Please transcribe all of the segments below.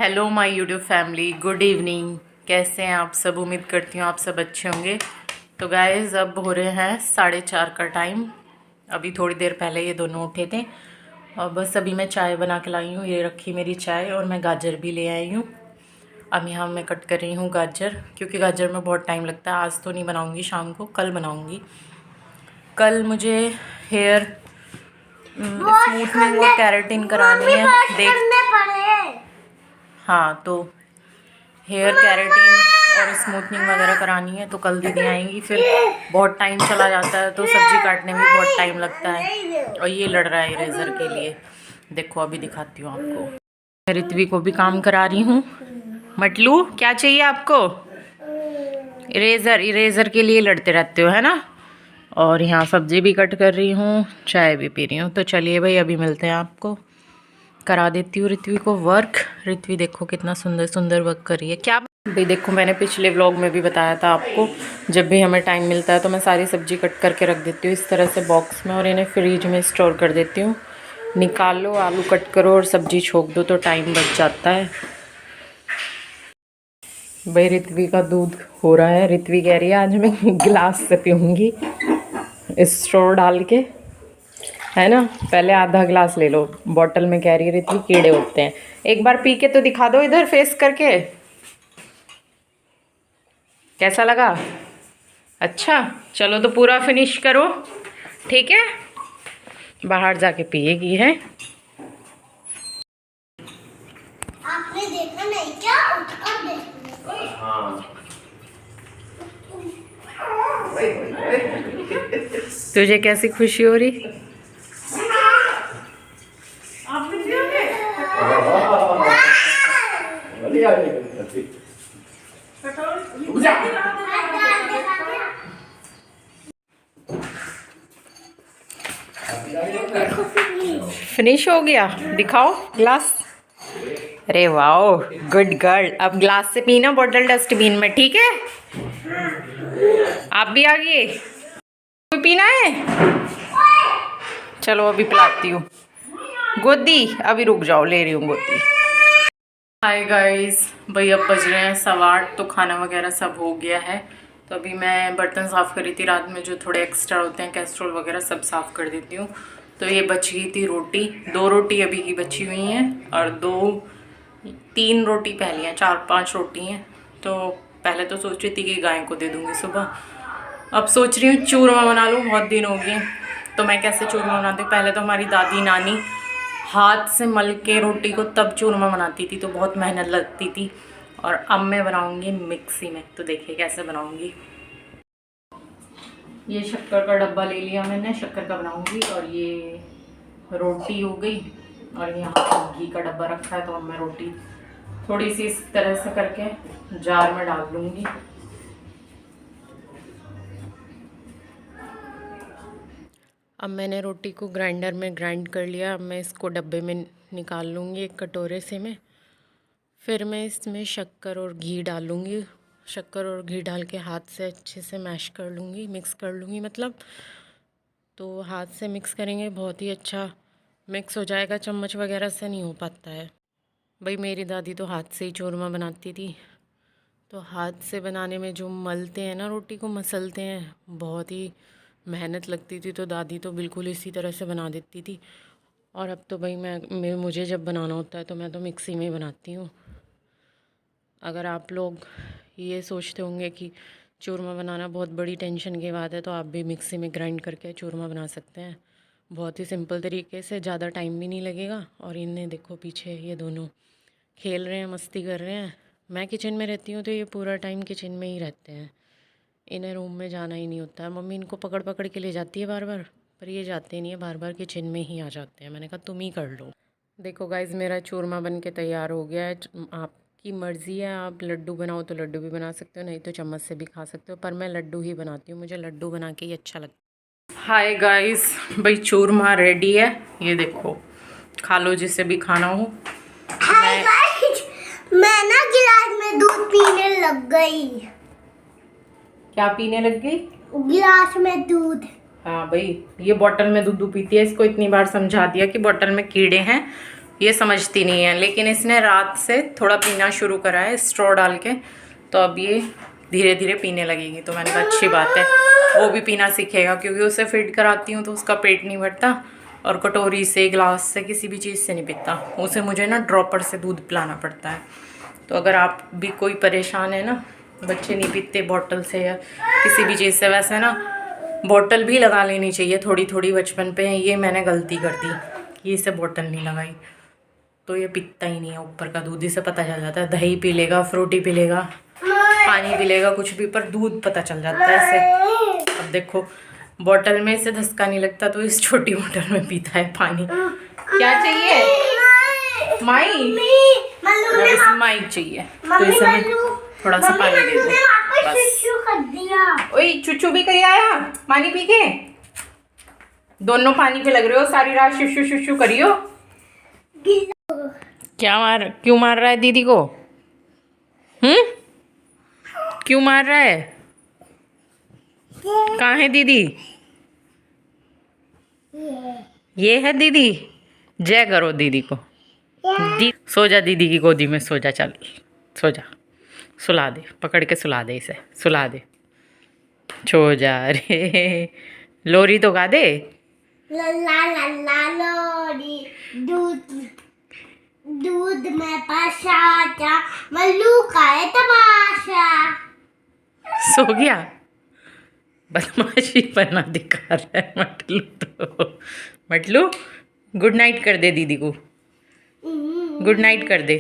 Hello my YouTube family, good evening. कैसे हैं आप सब? उम्मीद करती हूँ आप सब अच्छे होंगे। तो गाइस अब हो रहे हैं 4:30 का टाइम। अभी थोड़ी देर पहले ये दोनों उठे थे और बस अभी मैं चाय बना के लाई हूँ। ये रखी मेरी चाय और मैं गाजर भी ले आई हूँ। अब यहाँ मैं कट कर रही हूँ गाजर, क्योंकि गाजर में बहुत टाइम लगता है। आज तो नहीं बनाऊँगी, शाम को कल बनाऊँगी। कल मुझे हेयर स्मूथनिंग और केराटिन करानी है। देख, हाँ, तो हेयर केराटिन और स्मूथनिंग वगैरह करानी है, तो कल दीदी आएंगी। फिर बहुत टाइम चला जाता है, तो सब्जी काटने में बहुत टाइम लगता है। और ये लड़ रहा है इरेज़र के लिए। देखो अभी दिखाती हूँ आपको। मैं ऋत्वी को भी काम करा रही हूँ। मटलू, क्या चाहिए आपको? इरेज़र के लिए लड़ते रहते हो, है ना। और यहाँ सब्जी भी कट कर रही हूँ, चाय भी पी रही हूँ। तो चलिए भाई, अभी मिलते हैं आपको। करा देती हूँ ऋत्वी को वर्क। ऋत्वी देखो कितना सुंदर सुंदर वर्क कर रही है। क्या भाई, देखो मैंने पिछले व्लॉग में भी बताया था आपको, जब भी हमें टाइम मिलता है तो मैं सारी सब्जी कट करके रख देती हूँ इस तरह से बॉक्स में, और इन्हें फ्रिज में स्टोर कर देती हूँ। निकाल लो, आलू कट करो और सब्जी छोक दो, तो टाइम बच जाता है। भाई ऋत्वी का दूध हो रहा है। ऋत्वी कह रही है आज मैं गिलास से पीऊँगी स्ट्रॉ डाल के, है ना। पहले आधा गिलास ले लो। बॉटल में कह रही है ऋत्वी कीड़े होते हैं। एक बार पी के तो दिखा दो इधर फेस करके, कैसा लगा? अच्छा, चलो तो पूरा फिनिश करो, ठीक है। बाहर जाके पिएगी, है। आपने देखा नहीं क्या? उठकर देखो। हाँ। तुझे कैसी खुशी हो रही? फिनिश हो गया? दिखाओ ग्लास। अरे वाओ, गुड गर्ल। अब ग्लास से पीना, बॉटल डस्टबिन में, ठीक है। आप भी आ गए? कोई पीना है? चलो अभी पिलाती हूँ। गोदी, अभी रुक जाओ, ले रही हूँ गोदी। हाय गाइस, भाई अब बज रहे हैं 8:15, तो खाना वगैरह सब हो गया है। तो अभी मैं बर्तन साफ़ कर रही थी। रात में जो थोड़े एक्स्ट्रा होते हैं, कैस्ट्रोल वगैरह, सब साफ़ कर देती हूँ। तो ये बच गई थी रोटी, 2 रोटी अभी की बची हुई हैं, और 3 रोटी पहली हैं, 4-5 रोटी हैं। तो पहले तो सोच रही थी कि गाय को दे दूँगी सुबह। अब सोच रही हूँ चूरमा बना लूँ, बहुत दिन हो गए। तो मैं कैसे चूरमा बनाती हूँ? पहले तो हमारी दादी नानी हाथ से मल के रोटी को तब चूरमा बनाती थी, तो बहुत मेहनत लगती थी। और अब मैं बनाऊँगी मिक्सी में, तो देखिए कैसे बनाऊँगी। ये शक्कर का डब्बा ले लिया मैंने, शक्कर का बनाऊँगी। और ये रोटी हो गई, और यहाँ घी का डब्बा रखा है, तो अब मैं रोटी थोड़ी सी इस तरह से करके जार में डाल लूँगी। अब मैंने रोटी को ग्राइंडर में ग्राइंड कर लिया। अब मैं इसको डब्बे में निकाल लूँगी एक कटोरे से में। फिर मैं इसमें शक्कर और घी डालूँगी। शक्कर और घी डाल के हाथ से अच्छे से मैश कर लूँगी, मिक्स कर लूँगी मतलब। तो हाथ से मिक्स करेंगे, बहुत ही अच्छा मिक्स हो जाएगा। चम्मच वगैरह से नहीं हो पाता है। भाई मेरी दादी तो हाथ से ही चूरमा बनाती थी। तो हाथ से बनाने में जो मलते हैं ना, रोटी को मसलते हैं, बहुत ही मेहनत लगती थी। तो दादी तो बिल्कुल इसी तरह से बना देती थी। और अब तो भाई मुझे जब बनाना होता है तो मैं तो मिक्सी में ही बनाती हूँ। अगर आप लोग ये सोचते होंगे कि चूरमा बनाना बहुत बड़ी टेंशन की बात है, तो आप भी मिक्सी में ग्राइंड करके चूरमा बना सकते हैं, बहुत ही सिंपल तरीके से। ज़्यादा टाइम भी नहीं लगेगा। और इन्हें देखो पीछे, ये दोनों खेल रहे हैं, मस्ती कर रहे हैं। मैं किचन में रहती हूँ तो ये पूरा टाइम किचन में ही रहते हैं। इन्हें रूम में जाना ही नहीं होता है। मम्मी इनको पकड़ पकड़ के ले जाती है बार बार, पर ये जाते नहीं है, बार बार किचन में ही आ जाते हैं। मैंने कहा तुम ही कर लो। देखो गाइज़, मेरा चूरमा बन के तैयार हो गया है। आपकी मर्ज़ी है, आप लड्डू बनाओ तो लड्डू भी बना सकते हो, नहीं तो चम्मच से भी खा सकते हो। पर मैं लड्डू ही बनाती हूँ, मुझे लड्डू बना के ही अच्छा लगता है। हाय गाइज़, भाई चूरमा रेडी है। ये देखो, खा लो जिसे भी खाना हो। मैं ना गिलास में दूध पीने लग गई। क्या पीने लग गई? गिलास में दूध। हाँ भाई, ये बोतल में दूध पीती है। इसको इतनी बार समझा दिया कि बोतल में कीड़े हैं, ये समझती नहीं है, लेकिन इसने रात से थोड़ा पीना शुरू करा है स्ट्रॉ डाल के, तो अब ये धीरे धीरे पीने लगेगी। तो मैंने कहा अच्छी बात है, वो भी पीना सीखेगा, क्योंकि उसे फीड कराती हूँ तो उसका पेट नहीं भरता और कटोरी से, ग्लास से, किसी भी चीज़ से नहीं पीता। उसे मुझे ना ड्रॉपर से दूध पिलाना पड़ता है। तो अगर आप भी कोई परेशान है ना, बच्चे नहीं पीते बॉटल से या किसी भी चीज़ से, वैसे ना बॉटल भी लगा लेनी चाहिए थोड़ी थोड़ी बचपन पे। ये मैंने गलती कर दी, ये इसे बॉटल नहीं लगाई, तो ये पीता ही नहीं है ऊपर का दूध। इसे पता चल जाता है, दही पी लेगा, फ्रूटी पी लेगा, पानी पी लेगा, कुछ भी, पर दूध पता चल जाता है इसे। अब देखो बॉटल में इसे धसका नहीं लगता, तो इस छोटी बॉटल में पीता है पानी। क्या चाहिए माई? इसे माई चाहिए, तो इसे मैं थोड़ा सा पानी दे दूँ बस। ओए चुचू भी कहीं आया पानी पी के? दोनों पानी पे लग रहे हो, सारी रात शुशु शुशु करियो। क्यों मार रहा है दीदी को? क्यों मार रहा है? कहाँ है दीदी? ये है दीदी। जय करो दीदी को। सो जा दीदी की गोदी में, सो जा, चल सो जा, सुला दे, पकड़ के सुला दे, इसे सुला दे, सो जा रे। लोरी तो गा दे। ला ला ला ला लोरी, दूध दूध में पसाचा, मल्लू का है तमाशा। सो गया, बदमाशी बना दिखा रहा है मटलू। तो मटलू गुड नाइट कर दे दीदी को, गुड नाइट कर दे।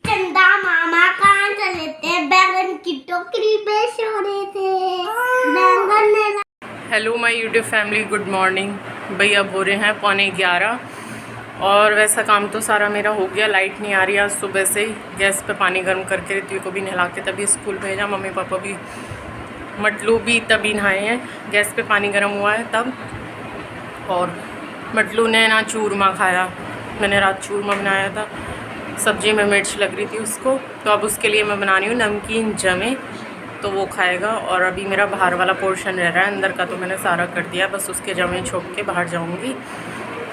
चंदा मामा कहाँ चले थे? बैंगन की टोकरी पे सो रहे थे, बैंगन ने। Hello my YouTube family, good morning. भाई अब हो रहे हैं 11:15 और वैसा काम तो सारा मेरा हो गया। लाइट नहीं आ रही आज सुबह से ही। गैस पे पानी गर्म करके रितु को भी नहला के तभी स्कूल भेजा। मम्मी पापा भी, मटलू भी तभी नहाए हैं, गैस पे पानी गर्म हुआ है तब। और मटलू ने ना चूरमा खाया, मैंने रात चूरमा बनाया था, सब्जी में मिर्च लग रही थी उसको, तो अब उसके लिए मैं बना रही हूँ नमकीन जमे, तो वो खाएगा। और अभी मेरा बाहर वाला पोर्शन रह रहा है, अंदर का तो मैंने सारा कर दिया, बस उसके जमे छोक के बाहर जाऊँगी।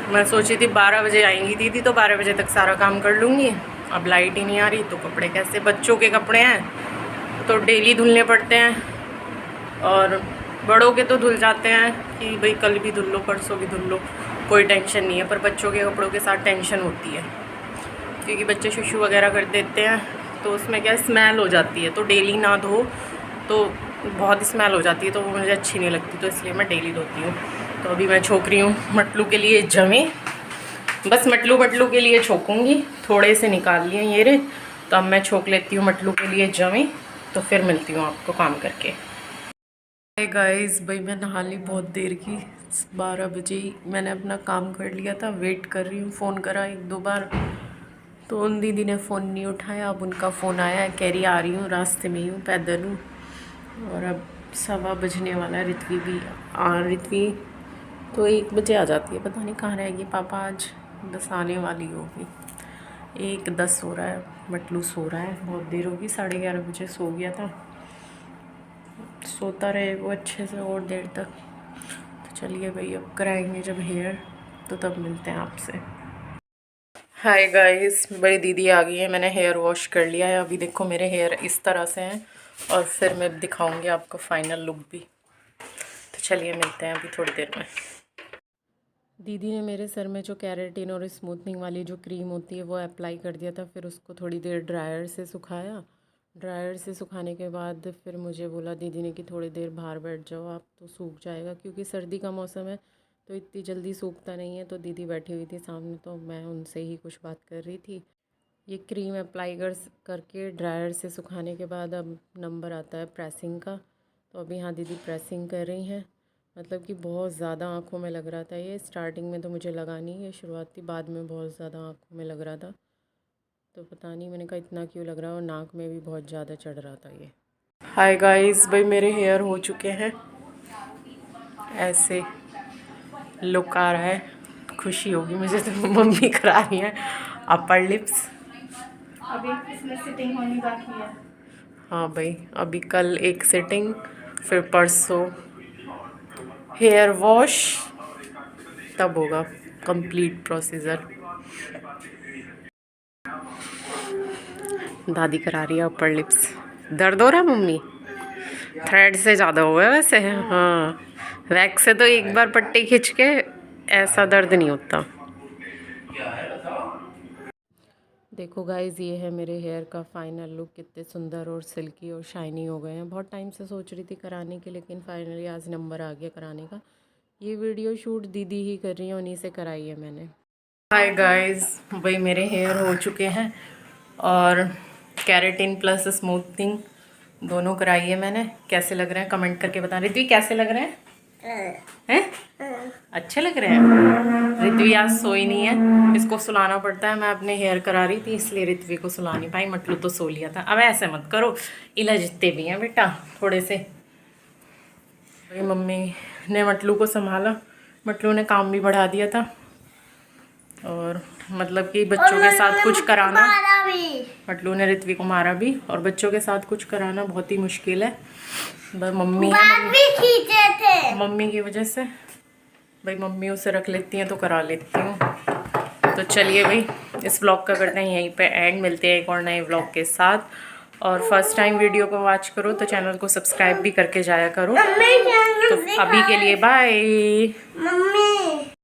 मैं सोची थी 12 बजे आएंगी दीदी, तो 12 बजे तक सारा काम कर लूँगी। अब लाइट ही नहीं आ रही तो कपड़े कैसे? बच्चों के कपड़े हैं तो डेली धुलने पड़ते हैं, और बड़ों के तो धुल जाते हैं कि भाई कल भी धुल लो, परसों भी धुल लो, कोई टेंशन नहीं है। पर बच्चों के कपड़ों के साथ टेंशन होती है, क्योंकि बच्चे शुशु वगैरह कर देते हैं तो उसमें क्या स्मेल हो जाती है, तो डेली ना धो तो बहुत स्मेल हो जाती है, तो वो मुझे अच्छी नहीं लगती, तो इसलिए मैं डेली धोती हूँ। तो अभी मैं छोक रही हूँ मटलू के लिए जमे, बस मटलू के लिए छोकूँगी। थोड़े से निकाल लिए ये रे, तो अब मैं छोक लेती हूँ मटलू के लिए जमे, तो फिर मिलती हूँ आपको काम करके। हाय गाइस, भाई मैं नहा ली बहुत देर की, 12 बजे ही मैंने अपना काम कर लिया था। वेट कर रही हूँ, फ़ोन करा 1-2 बार, तो उन दीदी ने फ़ोन नहीं उठाया। अब उनका फ़ोन आया है, कह रही आ रही हूँ, रास्ते में ही हूँ, पैदल हूँ। और अब 1:15 बजने वाला है। रित्वी भी रित्वी तो 1 बजे आ जाती है, पता नहीं कहाँ रहेगी। पापा आज बस आने वाली होगी। 1:10 हो रहा है, मटलू सो रहा है, बहुत देर होगी, 11:30 बजे सो गया था। सोता रहे वो अच्छे से और देर तक। तो चलिए भाई, अब कराएंगे जब हेयर, तो तब मिलते हैं आपसे। हाय गाइस, भाई दीदी आ गई है, मैंने हेयर वॉश कर लिया है। अभी देखो मेरे हेयर इस तरह से हैं, और फिर मैं दिखाऊंगी आपको फाइनल लुक भी। तो चलिए मिलते हैं अभी थोड़ी देर में। दीदी ने मेरे सर में जो केराटिन और स्मूथनिंग वाली जो क्रीम होती है वो अप्लाई कर दिया था, फिर उसको थोड़ी देर ड्रायर से सुखाया। ड्रायर से सुखाने के बाद फिर मुझे बोला दीदी ने कि थोड़ी देर बाहर बैठ जाओ आप, तो सूख जाएगा, क्योंकि सर्दी का मौसम है तो इतनी जल्दी सूखता नहीं है। तो दीदी बैठी हुई थी सामने, तो मैं उनसे ही कुछ बात कर रही थी। ये क्रीम अप्लाई करके ड्रायर से सुखाने के बाद अब नंबर आता है प्रेसिंग का। तो अभी हाँ दीदी प्रेसिंग कर रही हैं, मतलब कि बहुत ज़्यादा आँखों में लग रहा था ये। स्टार्टिंग में तो मुझे लगा नहीं, ये शुरुआती, बाद में बहुत ज़्यादा आँखों में लग रहा था। तो पता नहीं, मैंने कहा इतना क्यों लग रहा है, और नाक में भी बहुत ज़्यादा चढ़ रहा था ये। हाय गाइस, भाई मेरे हेयर हो चुके हैं, ऐसे लुक आ रहा है। खुशी होगी मुझे तो, मम्मी करा रही है अपर लिप्स। अभी इसमें सिटिंग होनी बाकी है। हाँ भाई, अभी कल एक सिटिंग, फिर परसों हेयर वॉश, तब होगा कंप्लीट प्रोसीजर। दादी करा रही है अपर लिप्स। दर्द हो रहा है मम्मी? थ्रेड से ज़्यादा हुआ है वैसे। हाँ, वैक्स से तो एक बार पट्टी खींच के ऐसा दर्द नहीं होता। देखो गाइज़, ये है मेरे हेयर का फाइनल लुक। कितने सुंदर और सिल्की और शाइनी हो गए हैं। बहुत टाइम से सोच रही थी कराने की, लेकिन फाइनली आज नंबर आ गया कराने का। ये वीडियो शूट दीदी ही कर रही है, उन्हीं से कराई है मैंने। हाय गाइज़, भाई मेरे हेयर हो चुके हैं और केराटिन प्लस स्मूथनिंग दोनों कराई है मैंने। कैसे लग रहे हैं कमेंट करके बता। रितवी कैसे लग रहे हैं? अच्छे लग रहे हैं। रितवी आज सोई नहीं है, इसको सुलाना पड़ता है। मैं अपने हेयर करा रही थी इसलिए रितवी को सुला नहीं पाई। मटलू तो सो लिया था। अब ऐसे मत करो, इला जितने भी हैं बेटा थोड़े से। भाई मम्मी ने मटलू को संभाला, मटलू ने काम भी बढ़ा दिया था। और मतलब कि बच्चों के साथ कुछ कराना, मटलू ने रितवी को मारा भी, और बच्चों के साथ कुछ कराना बहुत ही मुश्किल है। बस मम्मी खींचे थे मम्मी की वजह से। भाई मम्मी उसे रख लेती हैं तो करा लेती हूँ। तो चलिए भाई, इस व्लॉग का करते हैं यहीं पे एंड। मिलते हैं एक और नए व्लॉग के साथ। और फर्स्ट टाइम वीडियो को वॉच करो तो चैनल को सब्सक्राइब भी करके जाया करो। तो अभी के लिए बाय।